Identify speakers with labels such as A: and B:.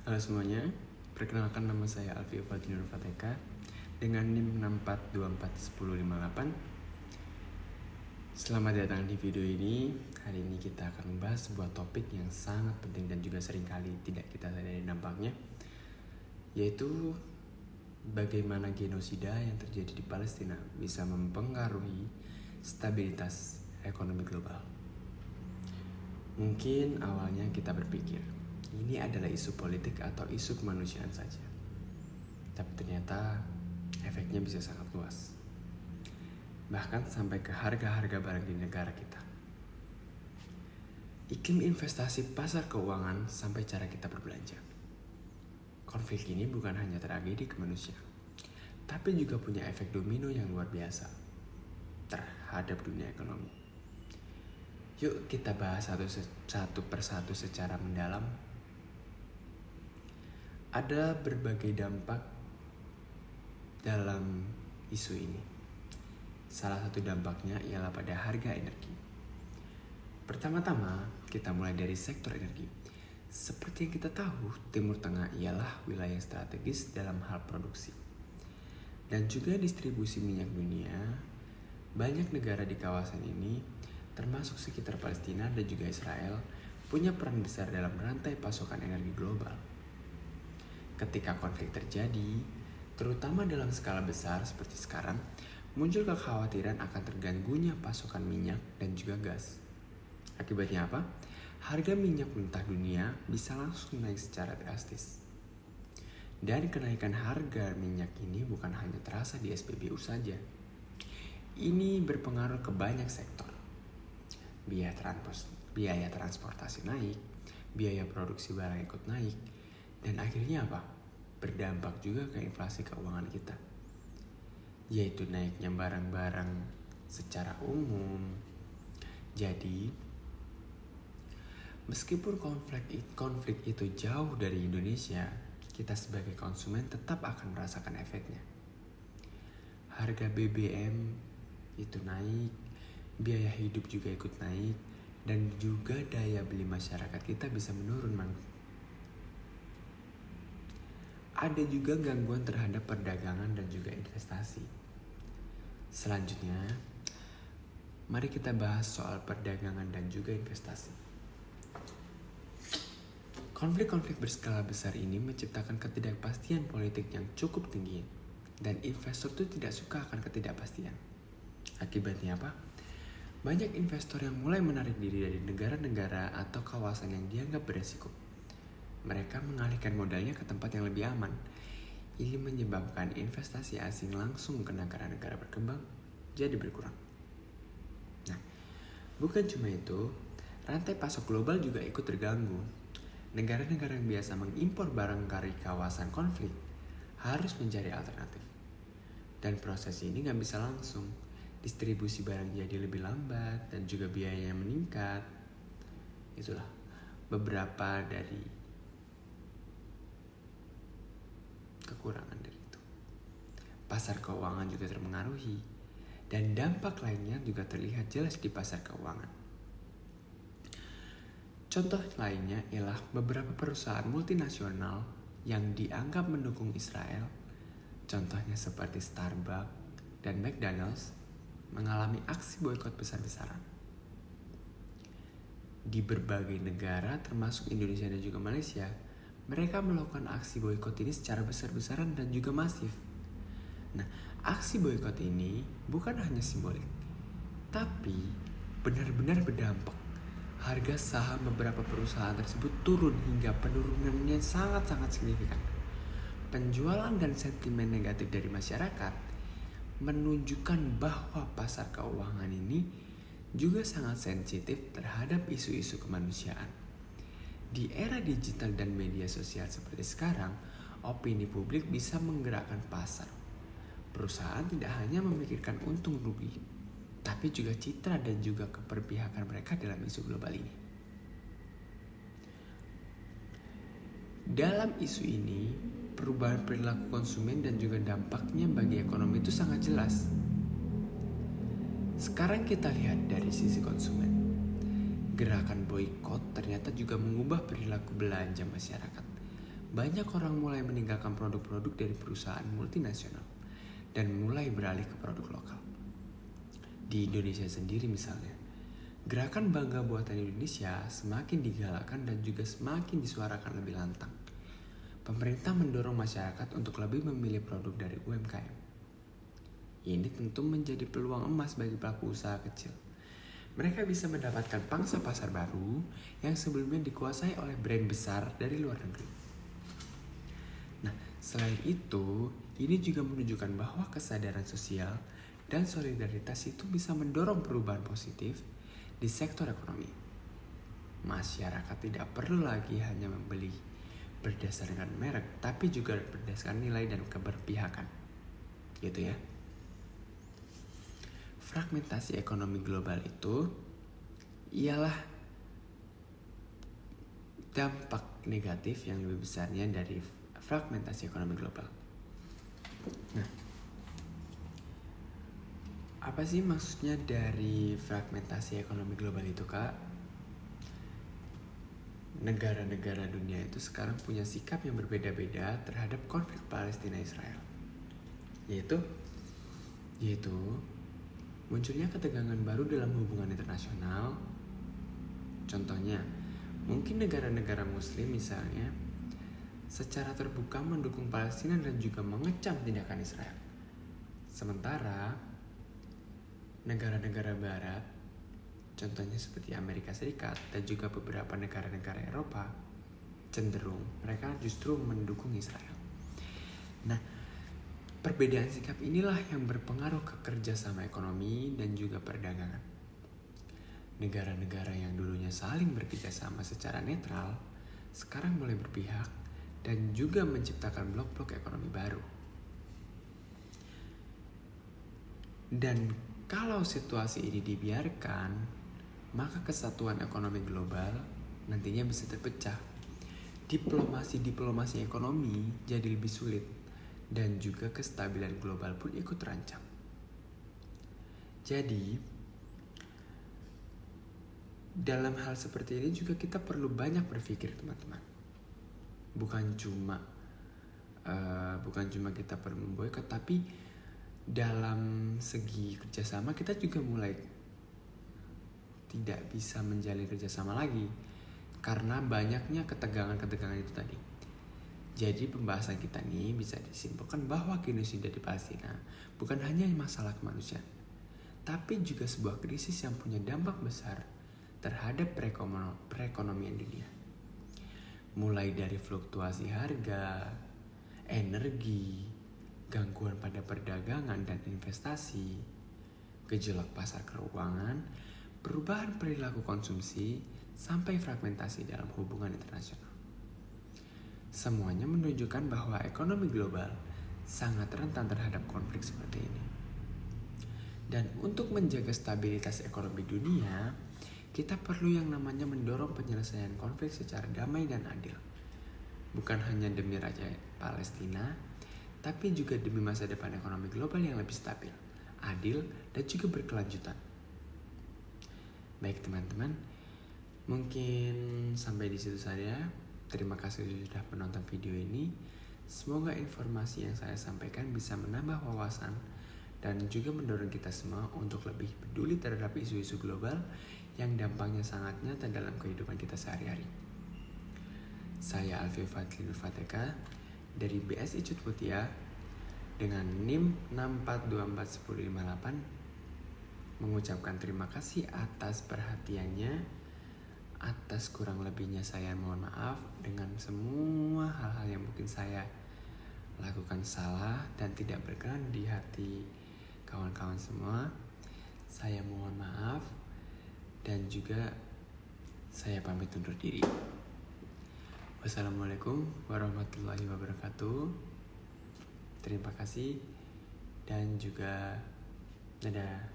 A: Halo semuanya, perkenalkan nama saya Alfie Fadlinur Fateka dengan NIM 64241058. Selamat datang di video ini. Hari ini kita akan membahas sebuah topik yang sangat penting dan juga seringkali tidak kita sadari dampaknya, yaitu bagaimana genosida yang terjadi di Palestina bisa mempengaruhi stabilitas ekonomi global. Mungkin awalnya kita berpikir ini adalah isu politik atau isu kemanusiaan saja. Tapi ternyata efeknya bisa sangat luas. Bahkan sampai ke harga-harga barang di negara kita. Iklim investasi pasar keuangan sampai cara kita berbelanja. Konflik ini bukan hanya tragedi kemanusiaan, tapi juga punya efek domino yang luar biasa terhadap dunia ekonomi. Yuk kita bahas satu persatu secara mendalam. Ada berbagai dampak dalam isu ini. Salah satu dampaknya ialah pada harga energi. Pertama-tama, kita mulai dari sektor energi. Seperti yang kita tahu, Timur Tengah ialah wilayah strategis dalam hal produksi dan juga distribusi minyak dunia. Banyak negara di kawasan ini, termasuk sekitar Palestina dan juga Israel, punya peran besar dalam rantai pasokan energi global. Ketika konflik terjadi, terutama dalam skala besar seperti sekarang, muncul kekhawatiran akan terganggunya pasokan minyak dan juga gas. Akibatnya apa? Harga minyak mentah dunia bisa langsung naik secara drastis. Dan kenaikan harga minyak ini bukan hanya terasa di SPBU saja. Ini berpengaruh ke banyak sektor. Biaya transportasi naik, biaya produksi barang ikut naik, dan akhirnya apa? Berdampak juga ke inflasi keuangan kita, yaitu naiknya barang-barang secara umum. Jadi, meskipun konflik itu jauh dari Indonesia, kita sebagai konsumen tetap akan merasakan efeknya. Harga BBM itu naik, biaya hidup juga ikut naik, dan juga daya beli masyarakat kita bisa menurun. Ada juga gangguan terhadap perdagangan dan juga investasi. Selanjutnya, mari kita bahas soal perdagangan dan juga investasi. Konflik-konflik berskala besar ini menciptakan ketidakpastian politik yang cukup tinggi, dan investor itu tidak suka akan ketidakpastian. Akibatnya apa? Banyak investor yang mulai menarik diri dari negara-negara atau kawasan yang dianggap beresiko. Mereka mengalihkan modalnya ke tempat yang lebih aman. Ini menyebabkan investasi asing langsung ke negara-negara berkembang jadi berkurang. Nah, bukan cuma itu, rantai pasok global juga ikut terganggu. Negara-negara yang biasa mengimpor barang dari kawasan konflik harus mencari alternatif. Dan proses ini nggak bisa langsung. Distribusi barang jadi lebih lambat dan juga biayanya meningkat. Itulah beberapa dari kekurangan dari itu. Pasar keuangan juga terpengaruhi, dan dampak lainnya juga terlihat jelas di pasar keuangan. Contoh lainnya ialah beberapa perusahaan multinasional yang dianggap mendukung Israel, contohnya seperti Starbucks dan McDonald's, mengalami aksi boikot besar-besaran. Di berbagai negara termasuk Indonesia dan juga Malaysia, mereka melakukan aksi boikot ini secara besar-besaran dan juga masif. Nah, aksi boikot ini bukan hanya simbolik, tapi benar-benar berdampak. Harga saham beberapa perusahaan tersebut turun hingga penurunannya sangat-sangat signifikan. Penjualan dan sentimen negatif dari masyarakat menunjukkan bahwa pasar keuangan ini juga sangat sensitif terhadap isu-isu kemanusiaan. Di era digital dan media sosial seperti sekarang, opini publik bisa menggerakkan pasar. Perusahaan tidak hanya memikirkan untung rugi, tapi juga citra dan juga keberpihakan mereka dalam isu global ini. Dalam isu ini, perubahan perilaku konsumen dan juga dampaknya bagi ekonomi itu sangat jelas. Sekarang kita lihat dari sisi konsumen. Gerakan boikot ternyata juga mengubah perilaku belanja masyarakat. banyak orang mulai meninggalkan produk-produk dari perusahaan multinasional dan mulai beralih ke produk lokal. Di Indonesia sendiri misalnya, gerakan bangga buatan Indonesia semakin digalakkan dan juga semakin disuarakan lebih lantang. Pemerintah mendorong masyarakat untuk lebih memilih produk dari UMKM. Ini tentu menjadi peluang emas bagi pelaku usaha kecil. Mereka bisa mendapatkan pangsa pasar baru yang sebelumnya dikuasai oleh brand besar dari luar negeri. Nah, selain itu, ini juga menunjukkan bahwa kesadaran sosial dan solidaritas itu bisa mendorong perubahan positif di sektor ekonomi. Masyarakat tidak perlu lagi hanya membeli berdasarkan merek, tapi juga berdasarkan nilai dan keberpihakan. Gitu ya. Fragmentasi ekonomi global itu ialah dampak negatif yang lebih besarnya dari fragmentasi ekonomi global. Nah, apa sih maksudnya dari fragmentasi ekonomi global itu, Kak? Negara-negara dunia itu sekarang punya sikap yang berbeda-beda terhadap konflik Palestina-Israel. Yaitu munculnya ketegangan baru dalam hubungan internasional. Contohnya, mungkin negara-negara muslim misalnya secara terbuka mendukung Palestina dan juga mengecam tindakan Israel. Sementara negara-negara barat, contohnya seperti Amerika Serikat dan juga beberapa negara-negara Eropa, cenderung mereka justru mendukung Israel. Nah, perbedaan sikap inilah yang berpengaruh ke kerjasama ekonomi dan juga perdagangan. Negara-negara yang dulunya saling bekerjasama secara netral, sekarang mulai berpihak dan juga menciptakan blok-blok ekonomi baru. Dan kalau situasi ini dibiarkan, maka kesatuan ekonomi global nantinya bisa terpecah. Diplomasi ekonomi jadi lebih sulit dan juga kestabilan global pun ikut terancam. Jadi, dalam hal seperti ini juga kita perlu banyak berpikir, teman-teman. Bukan cuma kita perlu memboikot, tapi dalam segi kerjasama kita juga mulai tidak bisa menjalin kerjasama lagi karena banyaknya ketegangan itu tadi. Jadi pembahasan kita nih bisa disimpulkan bahwa genosida di Palestina bukan hanya masalah kemanusiaan, tapi juga sebuah krisis yang punya dampak besar terhadap perekonomian dunia. Mulai dari fluktuasi harga, energi, gangguan pada perdagangan dan investasi, gejolak pasar keuangan, perubahan perilaku konsumsi, sampai fragmentasi dalam hubungan internasional. Semuanya menunjukkan bahwa ekonomi global sangat rentan terhadap konflik seperti ini. Dan untuk menjaga stabilitas ekonomi dunia, kita perlu yang namanya mendorong penyelesaian konflik secara damai dan adil. Bukan hanya demi rakyat Palestina, tapi juga demi masa depan ekonomi global yang lebih stabil, adil, dan juga berkelanjutan. Baik teman-teman, mungkin sampai di situ saja. Terima kasih sudah menonton video ini. Semoga informasi yang saya sampaikan bisa menambah wawasan dan juga mendorong kita semua untuk lebih peduli terhadap isu-isu global yang dampaknya sangat nyata dalam kehidupan kita sehari-hari. Saya Alfi Fadli Nur Fateka dari BSI Cut Mutia dengan NIM 6424158 mengucapkan terima kasih atas perhatiannya. Atas kurang lebihnya saya mohon maaf dengan semua hal-hal yang mungkin saya lakukan salah dan tidak berkenan di hati kawan-kawan semua. Saya mohon maaf dan juga saya pamit undur diri. Wassalamualaikum warahmatullahi wabarakatuh. Terima kasih dan juga dadah.